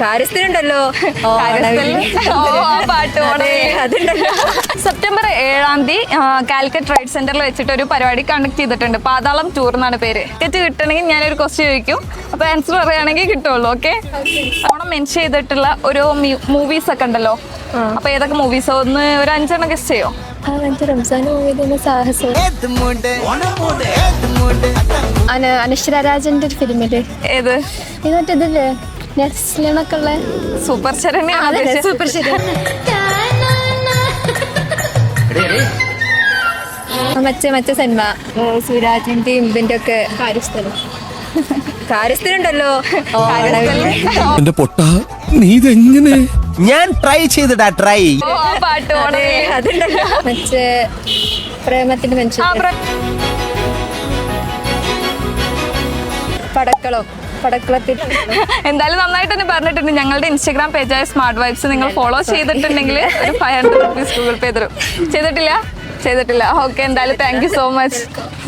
കാര്യസ്ഥനുണ്ടല്ലോ September 7 Calicut trade സെന്ററിൽ വെച്ചിട്ട് ഒരു പരിപാടി കണ്ടക്ട് ചെയ്തിട്ടുണ്ട്. പാതാളം ടൂർ എന്നാണ് പേര്. ടിക്കറ്റ് കിട്ടണമെങ്കിൽ ഞാനൊരു ക്വസ്റ്റ്യൻ ചോദിക്കും, അപ്പൊ ആൻസർ പറയുകയാണെങ്കിൽ കിട്ടുള്ളൂ. ഓക്കെ, ഓണം മെൻഷൻ ചെയ്തിട്ടുള്ള ഒരു മൂവീസ് ഒക്കെ ഉണ്ടല്ലോ, അപ്പൊ ഏതൊക്കെ മൂവീസോ ഒന്ന് ഒരു 5 എണ്ണം ഗസ്റ്റ് ചെയ്യോ? റംസാൻ സാഹസം അനശ്വര രാജന്റെ ഒരു ഫിലിമില് ഏത്? ഇത് മറ്റേതില്ലേ നെസ്ലിനൊക്കെ ഉള്ള സൂപ്പർ ശരണ്യാണ്. സൂപ്പർ ശരി മറ്റേ സിനിമ സുരാജിന്റെയും ഇതിന്റെ ഒക്കെ കാര്യസ്ഥനുണ്ടല്ലോ എന്റെ പൊട്ട നീ ഇതെങ്ങനെ? ഞാൻ ട്രൈ ചെയ്തിടാ ട്രൈ. പാട്ട് അതുണ്ടല്ലോ മറ്റേ പ്രേമത്തിന്റെ മനുഷ്യൻ പടക്കളത്തിൽ എന്തായാലും നന്നായിട്ട് തന്നെ പറഞ്ഞിട്ടുണ്ട്. ഞങ്ങളുടെ ഇൻസ്റ്റാഗ്രാം പേജായ സ്മാർട്ട് വൈബ്സ് നിങ്ങൾ ഫോളോ ചെയ്തിട്ടുണ്ടെങ്കിൽ ഒരു 500 rupees ഗൂഗിൾ പേ തരും. ചെയ്തിട്ടില്ല? ഓക്കെ, എന്തായാലും താങ്ക് യു സോ മച്ച്.